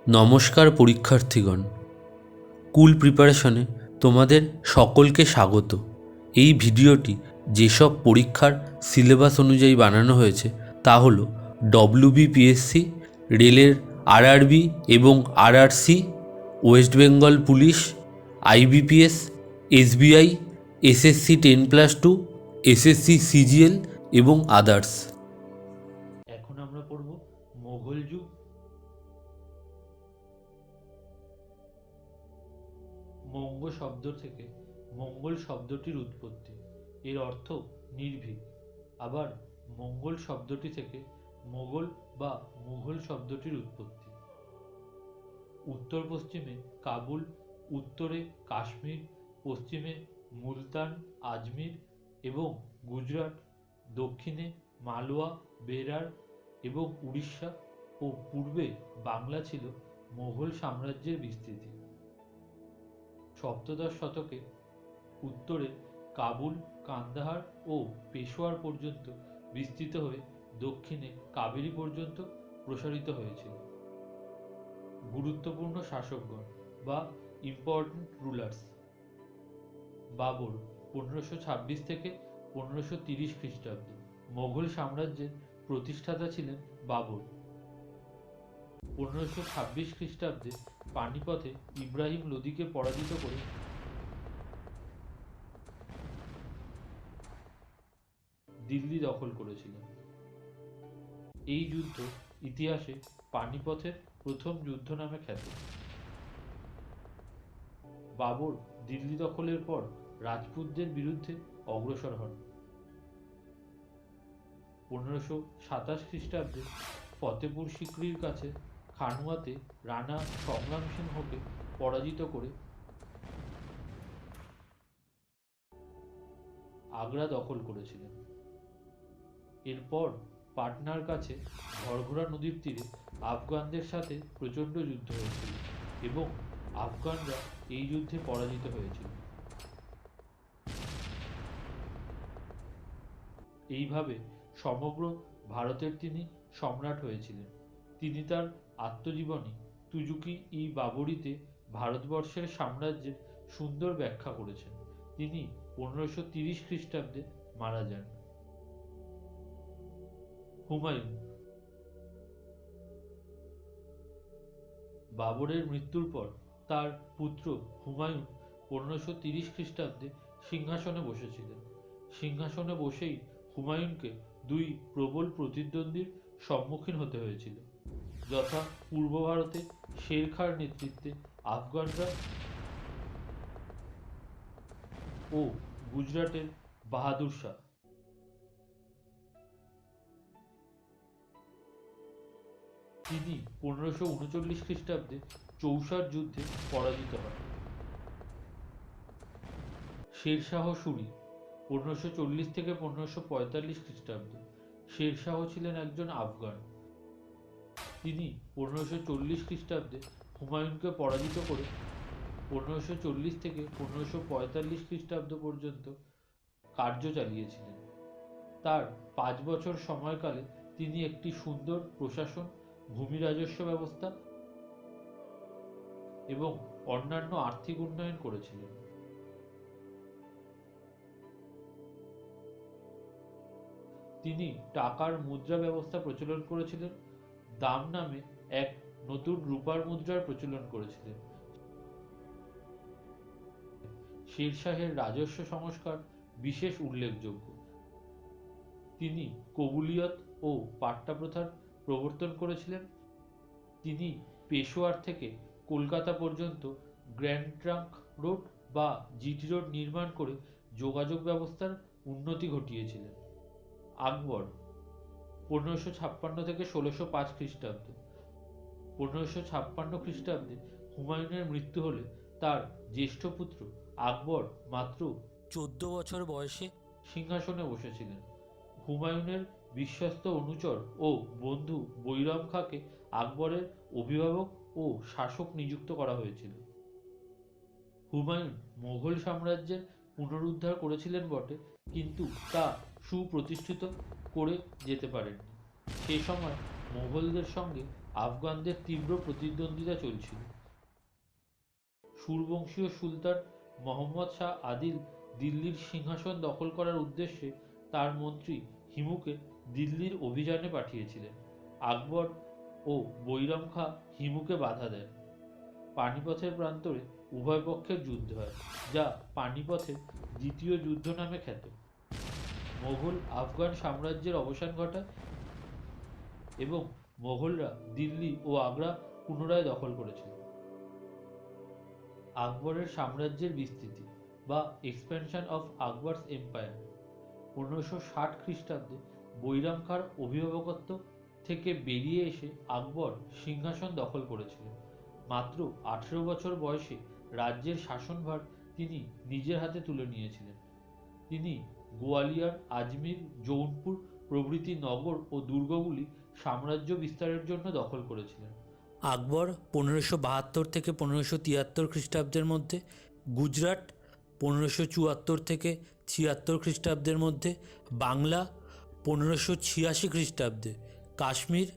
নমস্কার পরীক্ষার্থীগণ, কুল প্রিপারেশনে তোমাদের সকলকে স্বাগত। এই ভিডিওটি যেসব পরীক্ষার সিলেবাস অনুযায়ী বানানো হয়েছে তা হলো ডব্লিউবিপিএসসি, রেলের আরআরবি এবং RRC, West Bengal police, IBPS, SBI, SSC 10+2, SSC CGL এবং আদার্স। এখন আমরা পড়ব মোগল যুগ। মঙ্গ শব্দ থেকে মঙ্গল শব্দটির উৎপত্তি, এর অর্থ নির্ভীক। আবার মঙ্গল শব্দটি থেকে মোগল বা মুঘল শব্দটির উৎপত্তি। উত্তর পশ্চিমে কাবুল, উত্তরে কাশ্মীর, পশ্চিমে মুলতান, আজমির এবং গুজরাট, দক্ষিণে মালওয়া, বেরার এবং উড়িষ্যা ও পূর্বে বাংলা ছিল মোগল সাম্রাজ্যের বিস্তৃতি। সপ্তদশ শতকে উত্তরে কাবুল, কান্দাহার ও পেশোয়ার পর্যন্ত বিস্তৃত হয়ে দক্ষিণে কাবেরী পর্যন্ত প্রসারিত হয়েছিল। গুরুত্বপূর্ণ শাসকগণ বা ইম্পর্ট্যান্ট রুলার্স: বাবর 1526 থেকে 1530 খ্রিস্টাব্দ। মোগল সাম্রাজ্যের প্রতিষ্ঠাতা ছিলেন বাবর। 1526 খ্রিস্টাব্দে পানিপথে ইব্রাহিম লোদিকে পরাজিত করে দিল্লি দখল করেছিলেন। এই যুদ্ধ ইতিহাসে পানিপথের প্রথম যুদ্ধ নামে খ্যাত। বাবর দিল্লি দখলের পর রাজপুতদের বিরুদ্ধে অগ্রসর হন। 1527 খ্রিস্টাব্দে ফতেপুর সিক্রির কাছে খানুয়াতে রানা সংগ্রাম সিংহকে পরাজিত করে আগ্রা দখল করেছিলেন। এরপর পাটনার কাছে ঘরঘরা নদীর তীরে আফগানদের সাথে প্রচণ্ড যুদ্ধ হয়েছিল এবং আফগানরা এই যুদ্ধে পরাজিত হয়েছিল। এইভাবে সমগ্র ভারতের তিনি সম্রাট হয়েছিলেন। তিনি তার আত্মজীবনী তুজুকি-ই-বাবরিতে ভারতবর্ষের সাম্রাজ্যের সুন্দর ব্যাখ্যা করেছেন। তিনি 1530 খ্রিস্টাব্দে মারা যান। হুমায়ুন: বাবরের মৃত্যুর পর তার পুত্র হুমায়ুন 1530 খ্রিস্টাব্দে সিংহাসনে বসেছিলেন। সিংহাসনে বসেই হুমায়ুনকে দুই প্রবল প্রতিদ্বন্দ্বীর সম্মুখীন হতে হয়েছিল, যথা পূর্ব ভারতে শের খাঁর নেতৃত্বে আফগানরা ও গুজরাটের বাহাদুর শাহ। তিনি 1539 খ্রিস্টাব্দে চৌসার যুদ্ধে পরাজিত হন। শেরশাহ সুরি 1540 থেকে 1545 খ্রিস্টাব্দ। শেরশাহ ছিলেন একজন আফগান। তিনি 1540 খ্রিস্টাব্দে হুমায়ুনকে পরাজিত করে 1540 থেকে 1545 খ্রিস্টাব্দ পর্যন্ত কার্য চালিয়েছিলেন। তার 5 বছর সময়কালে তিনি একটি সুন্দর প্রশাসন, ভূমি রাজস্ব ব্যবস্থা এবং অন্যান্য আর্থিক উন্নয়ন করেছিলেন। তিনি টাকার মুদ্রা ব্যবস্থা প্রচলন করেছিলেন। দাম নামে এক নতুন রূপার মুদ্রার প্রচলন করেছিলেন। শেরশাহের রাজস্ব সংস্কার বিশেষ উল্লেখযোগ্য। তিনি কবুলিয়ত ও পাট্টা প্রথার প্রবর্তন করেছিলেন। তিনি পেশোয়ার থেকে কলকাতা পর্যন্ত গ্র্যান্ড ট্রাঙ্ক রোড বা জিটি রোড নির্মাণ করে যোগাযোগ ব্যবস্থার উন্নতি ঘটিয়েছিলেন। আকবর 1556 থেকে 1605 খ্রিস্টাব্দ। 1556 খ্রিস্টাব্দে হুমায়ুনের মৃত্যু হলে তার জ্যেষ্ঠ পুত্র আকবর মাত্র 14 বছর বয়সে সিংহাসনে বসেছিলেন। হুমায়ুনের বিশ্বস্ত অনুচর ও বন্ধু বৈরাম খাঁকে আকবরের অভিভাবক ও শাসক নিযুক্ত করা হয়েছিল। হুমায়ুন মোগল সাম্রাজ্যের পুনরুদ্ধার করেছিলেন বটে, কিন্তু তা সুপ্রতিষ্ঠিত করে যেতে পারেননি। সে সময় মোগলদের সঙ্গে আফগানদের তীব্র প্রতিদ্বন্দ্বিতা চলছিল। সুরবংশীয় সুলতান মোহাম্মদ শাহ আদিল দিল্লির সিংহাসন দখল করার উদ্দেশ্যে তার মন্ত্রী হিমুকে দিল্লির অভিযানে পাঠিয়েছিলেন। আকবর ও বৈরাম খাঁ হিমুকে বাধা দেন। পানিপথের প্রান্তরে উভয় পক্ষের যুদ্ধ হয়, যা পানিপথের দ্বিতীয় যুদ্ধ নামে খ্যাত। মোগল আফগান সাম্রাজ্যের অবসান ঘটায় এবং মোগলরা দিল্লি ও আগ্রা পুনরায় দখল করেছিল। আকবরের সাম্রাজ্যের বিস্তৃতি বা এক্সপ্যানশন অফ আকবরস এম্পায়ার। 1560 খ্রিস্টাব্দে বৈরাম খাঁর অভিভাবকত্ব থেকে বেরিয়ে এসে আকবর সিংহাসন দখল করেছিলেন। মাত্র 18 বছর বয়সে রাজ্যের শাসনভার তিনি নিজের হাতে তুলে নিয়েছিলেন। তিনি গোয়ালিয়র, আজমির, জৌনপুর প্রভৃতি নগর ও দুর্গগুলি সাম্রাজ্য বিস্তারের জন্য দখল করেছিলেন। আকবর 1572 থেকে 1573 খ্রিস্টাব্দের মধ্যে গুজরাট, 1574 থেকে 76 খ্রিস্টাব্দের মধ্যে বাংলা, 1586 খ্রিস্টাব্দে কাশ্মীর,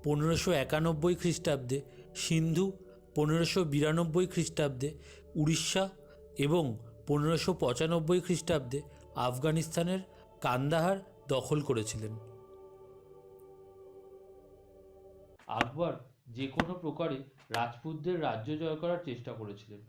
1591 খ্রিস্টাব্দে সিন্ধু, 1592 খ্রিস্টাব্দে উড়িষ্যা এবং 1595 খ্রিস্টাব্দে আফগানিস্তানের কান্দাহার দখল করেছিলেন। আকবর যে কোনো প্রকারে রাজপুতদের রাজ্য জয় করার চেষ্টা করেছিলেন।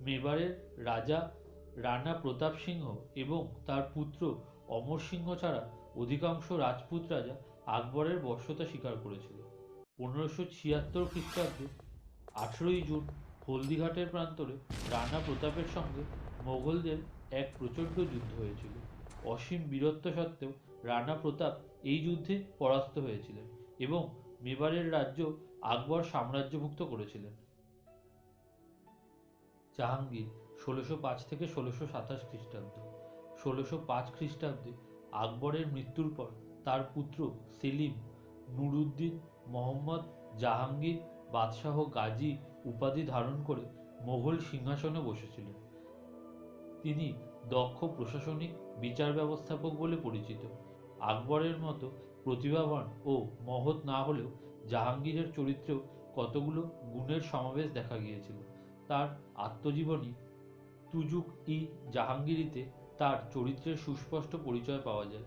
মেবারের রাজা রানা প্রতাপ সিংহ এবং তার পুত্র অমর সিংহ ছাড়া অধিকাংশ রাজপুত রাজা আকবরের বশ্যতা স্বীকার করেছিল। 1576 খ্রিস্টাব্দে 18 জুন হলদিঘাটের প্রান্তরে রানা প্রতাপের সঙ্গে মোগলদের এক প্রচণ্ড যুদ্ধ হয়েছিল। অসীম বীরত্ব সত্ত্বেও রানা প্রতাপ এই যুদ্ধে পরাস্ত হয়েছিলেন এবং মেবারের রাজ্য আকবর সাম্রাজ্যভুক্ত করেছিলেন। জাহাঙ্গীর 1605 থেকে 1627 খ্রিস্টাব্দ। 1605 খ্রিস্টাব্দে আকবরের মৃত্যুর পর তার পুত্র সেলিম নুরউদ্দিন মোহাম্মদ জাহাঙ্গীর বাদশাহ গাজী উপাধি ধারণ করে মোগল সিংহাসনে বসেছিলেন। তিনি দক্ষ প্রশাসনিক বিচার ব্যবস্থাপক বলে পরিচিত। আকবরের মতো প্রতিভাবান ও মহৎ না হলেও জাহাঙ্গীরের চরিত্রেও কতগুলো গুণের সমাবেশ দেখা গিয়েছিল। তার আত্মজীবনী তুজুক-ই জাহাঙ্গীরিতে তার চরিত্রের সুস্পষ্ট পরিচয় পাওয়া যায়।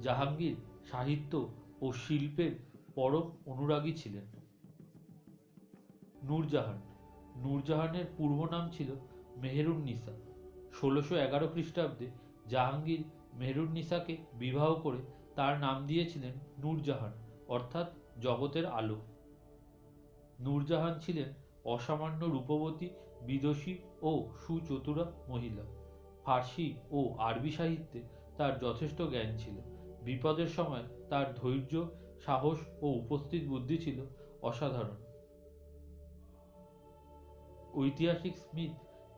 জাহাঙ্গীর সাহিত্য ও শিল্পের পরম অনুরাগী ছিলেন। নূরজাহান। নূরজাহানের পূর্ব নাম ছিল মেহেরুন্নিসা। 1611 খ্রিস্টাব্দে জাহাঙ্গীর মেহেরুন্নিসাকে বিবাহ করে তার নাম দিয়েছিলেন নূরজাহান, অর্থাৎ জগতের আলো। নূরজাহান ছিলেন অসামান্য রূপবতী, বিদুষী ও সুচতুরা মহিলা। ফার্সি ও আরবি সাহিত্যে তার যথেষ্ট জ্ঞান ছিল। বিপদের সময় তার ধৈর্য, সাহস ও উপস্থিত বুদ্ধি ছিল অসাধারণ। ঐতিহাসিক স্মিথ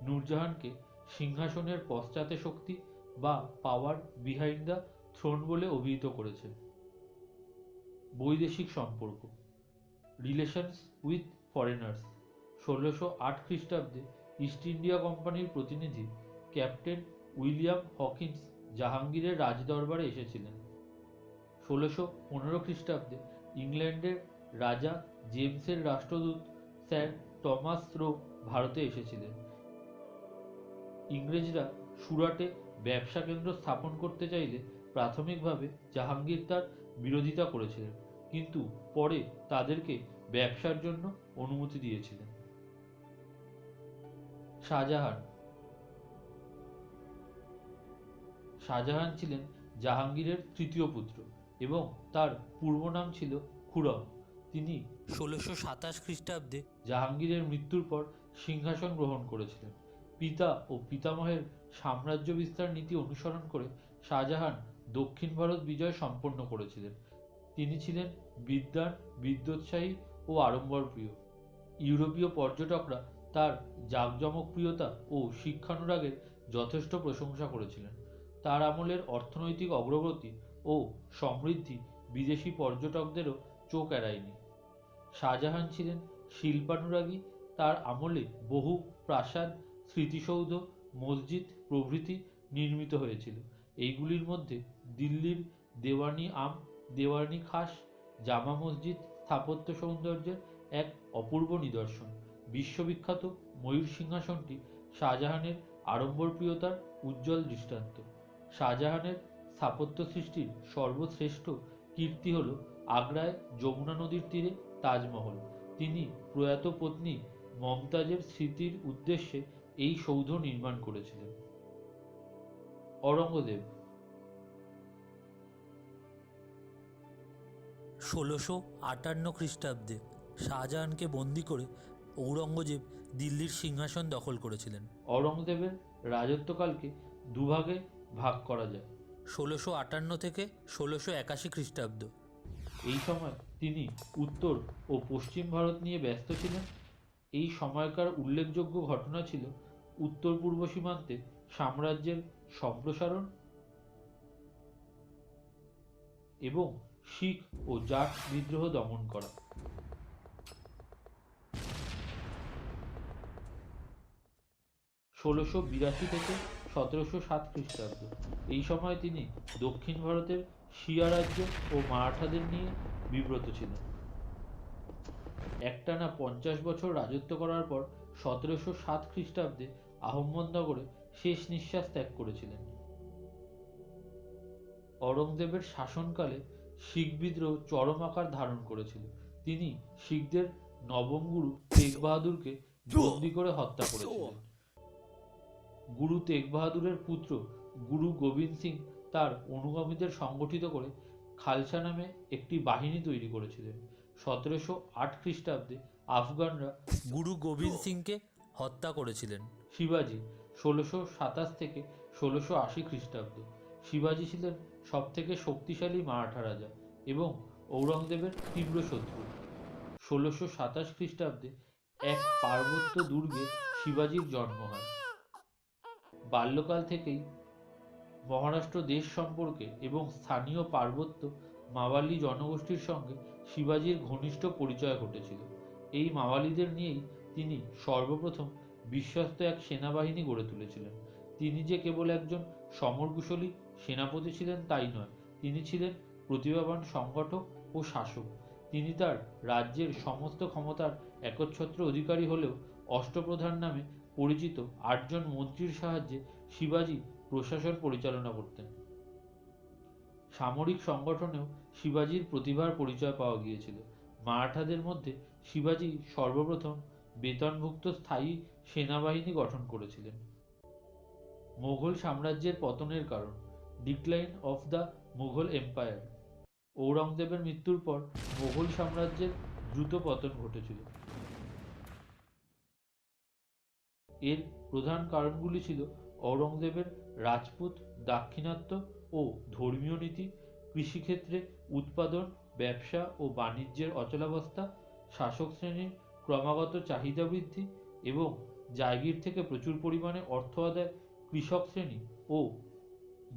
নূরজাহানকে সিংহাসনের পশ্চাতে শক্তি বা পাওয়ার বিহাইন্ড দ্য থ্রোন বলে অভিহিত করেছেন। বৈদেশিক সম্পর্ক, রিলেশনস উইথ ফরেনার্স। 1608 খ্রিস্টাব্দে ইস্ট ইন্ডিয়া কোম্পানির প্রতিনিধি ক্যাপ্টেন উইলিয়াম হকিন্স জাহাঙ্গীরের রাজদরবারে এসেছিলেন। 1615 খ্রিস্টাব্দে ইংল্যান্ডের রাজা জেমসের রাষ্ট্রদূত স্যার টমাস রো ভারতে এসেছিলেন। ইংরেজরা সুরাটে ব্যবসা কেন্দ্র স্থাপন করতে চাইলে প্রাথমিকভাবে জাহাঙ্গীর তার বিরোধিতা করেছিলেন, কিন্তু পরে তাদেরকে ব্যবসার জন্য অনুমতি দিয়েছিলেন। শাহজাহান। শাহজাহান ছিলেন জাহাঙ্গীরের তৃতীয় পুত্র এবং তার পূর্ব নাম ছিল খুরম। তিনি 1627 খ্রিস্টাব্দে জাহাঙ্গীরের মৃত্যুর পর সিংহাসন গ্রহণ করেছিলেন। পিতা ও পিতামহের সাম্রাজ্য বিস্তার নীতি অনুসরণ করে শাহজাহান দক্ষিণ ভারত বিজয় সম্পন্ন করেছিলেন। তিনি ছিলেন বিদ্বান, বিদ্যোৎসাহী ও আড়ম্বরপ্রিয়। ইউরোপীয় পর্যটকরা তার জাঁকজমকপ্রিয়তা ও শিক্ষানুরাগের যথেষ্ট প্রশংসা করেছিলেন। তার আমলের অর্থনৈতিক অগ্রগতি ও সমৃদ্ধি বিদেশি পর্যটকদেরও চোখ এড়ায়নি। শাহজাহান ছিলেন শিল্পানুরাগী। তার আমলে বহু প্রাসাদ, স্মৃতিসৌধ, মসজিদ প্রভৃতি নির্মিত হয়েছিল। এইগুলির মধ্যে দিল্লির দেওয়ানি আম, দেওয়ানি খাস জামা মসজিদ স্থাপত্য সৌন্দর্যের এক অপূর্ব নিদর্শন। বিশ্ববিখ্যাত ময়ূর সিংহাসনটি শাহজাহানের আড়ম্বরপ্রিয়তার উজ্জ্বল দৃষ্টান্ত। শাহজাহানের স্থাপত্য সৃষ্টির সর্বশ্রেষ্ঠ কীর্তি হল আগ্রায় যমুনা নদীর তীরে তাজমহল। তিনি প্রয়াত পত্নী মমতাজের স্মৃতির উদ্দেশ্যে এই সৌধ নির্মাণ করেছিলেন। অরঙ্গজেব ১৬৫৮ খ্রিস্টাব্দে শাহজাহানকে বন্দি করে ঔরঙ্গজেব দিল্লির সিংহাসন দখল করেছিলেন। অরঙ্গজেবের রাজত্বকালকে দুভাগে ভাগ করা যায়। ১৬৫৮ থেকে ১৬৮১ খ্রিস্টাব্দ। এই সময় তিনি উত্তর ও পশ্চিম ভারত নিয়ে ব্যস্ত ছিলেন। এই সময়কার উল্লেখযোগ্য ঘটনা ছিল উত্তর পূর্ব সীমান্তে সাম্রাজ্যের সম্প্রসারণ এবং শিখ ও জাট বিদ্রোহ দমন করা। ১৬৮২ থেকে ১৭০৭ খ্রিস্টাব্দ। এই সময় তিনি দক্ষিণ ভারতের শিয়া রাজ্য ও মারাঠাদের নিয়ে বিব্রত ছিলেন। একটানা ৫০ বছর রাজত্ব করার পর ১৭০৭ খ্রিস্টাব্দে আহম্মদনগরে শেষ নিঃশ্বাস ত্যাগ করেছিলেন। অরঙ্গজেবের শাসনকালে শিখ বিদ্রোহ চরম আকার ধারণ করেছিল। তিনি শিখদের নবম গুরু তেগ বাহাদুরকে বন্দী করে হত্যা করেছিলেন। গুরু তেগ বাহাদুরের পুত্র গুরু গোবিন্দ সিং তার অনুগামীদের সংগঠিত করে খালসা নামে একটি বাহিনী তৈরি করেছিলেন। ১৭০৮ খ্রিস্টাব্দে আফগানরা গুরু গোবিন্দ সিংকে হত্যা করেছিলেন। শিবাজি ১৬২৭ থেকে ১৬৮০ খ্রিস্টাব্দ। শিবাজি ছিলেন সবথেকে শক্তিশালী মারাঠা রাজা এবং ঔরঙ্গজেবের তীব্র শত্রু। ১৬২৭ খ্রিস্টাব্দে এক পার্বত্য দুর্গে শিবাজির জন্ম হয়। বাল্যকাল থেকেই মহারাষ্ট্র দেশ সম্পর্কে এবং স্থানীয় পার্বত্য মাওয়ালি জনগোষ্ঠীর সঙ্গে শিবাজির ঘনিষ্ঠ পরিচয় ঘটেছিল। এই মাওয়ালিদের নিয়েই তিনি সর্বপ্রথম বিশ্বস্ত এক সেনাবাহিনী গড়ে তুলেছিলেন। তিনি যে কেবল একজন সমরকুশলী সেনাপতি ছিলেন তাই নয়, তিনি ছিলেন প্রতিভাবান সংগঠক ও শাসক। তিনি তার রাজ্যের সমস্ত ক্ষমতার একচ্ছত্র অধিকারী হলেও অষ্টপ্রধান নামে পরিচিত ৮ জন মন্ত্রীর সাহায্যে শিবাজি প্রশাসন পরিচালনা করতেন। সামরিক সংগঠনেও শিবাজির প্রতিভার পরিচয় পাওয়া গিয়েছিল। মারাঠাদের মধ্যে শিবাজি সর্বপ্রথম বেতনভুক্ত স্থায়ী সেনাবাহিনী গঠন করেছিলেন। মোগল সাম্রাজ্যের পতনের কারণ, decline of the Mughal empire. ঔরঙ্গজেবের মৃত্যুর পর মোগল সাম্রাজ্যের দ্রুত পতন ঘটেছিল। এর প্রধান কারণগুলি ছিল ঔরঙ্গজেবের রাজপুত দাক্ষিণাত্য ও ধর্মীয় নীতি, কৃষিক্ষেত্রে উৎপাদন, ব্যবসা ও বাণিজ্যের অচলাবস্থা, শাসক শ্রেণীর ক্রমাগত চাহিদা বৃদ্ধি এবং জায়গির থেকে প্রচুর পরিমাণে অর্থ আদায় কৃষক শ্রেণী ও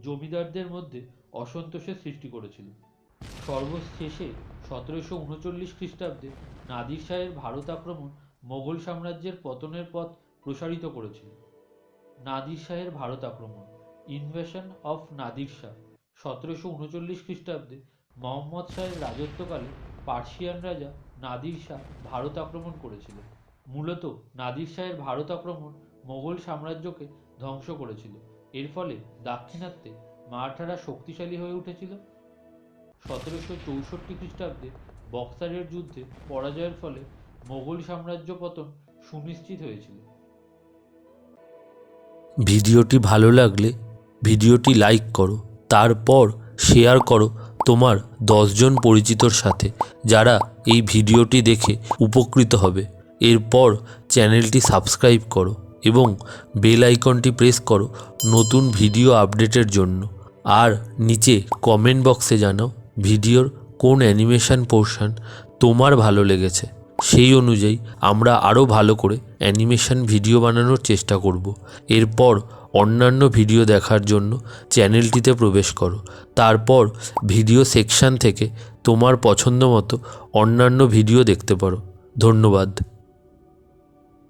জমিদারদের মধ্যে অসন্তোষের সৃষ্টি করেছিল। সর্বশেষে ১৭৩৯ খ্রিস্টাব্দে নাদির শাহের ভারত আক্রমণ মোগল সাম্রাজ্যের পতনের পথ প্রসারিত করেছিল। নাদির শাহের ভারত আক্রমণ, ইনভেশন অফ নাদির শাহ। ১৭৩৯ খ্রিস্টাব্দে মোহাম্মদ শাহের রাজত্বকালে পার্সিয়ান রাজা নাদির শাহ ভারত আক্রমণ করেছিলেন। মূলত নাদির শাহের ভারত আক্রমণ মোগল সাম্রাজ্যকে ধ্বংস করেছিল। এর ফলে দাক্ষিণাত্যে মারাঠারা শক্তিশালী হয়ে উঠেছিল। ১৭৬৪ খ্রিস্টাব্দে বক্সারের যুদ্ধে পরাজয়ের ফলে মোগল সাম্রাজ্য পতন সুনিশ্চিত হয়েছিল। ভিডিওটি ভালো লাগলে ভিডিওটি লাইক করো, তারপর শেয়ার করো তোমার 10 জন পরিচিতর সাথে, যারা এই ভিডিওটি দেখে উপকৃত হবে। এরপর চ্যানেলটি সাবস্ক্রাইব করো এবং বেল আইকনটি প্রেস করো নতুন ভিডিও আপডেটের জন্য। আর নিচে কমেন্ট বক্সে জানাও ভিডিওর কোন অ্যানিমেশন পোর্শন তোমার ভালো লেগেছে। সেই অনুযায়ী আমরা আরও ভালো করে অ্যানিমেশন ভিডিও বানানোর চেষ্টা করব। এরপর অন্যান্য ভিডিও দেখার জন্য চ্যানেলটিতে প্রবেশ করো। তারপর ভিডিও সেকশন থেকে তোমার পছন্দ মতো অন্যান্য ভিডিও দেখতে পারো। ধন্যবাদ।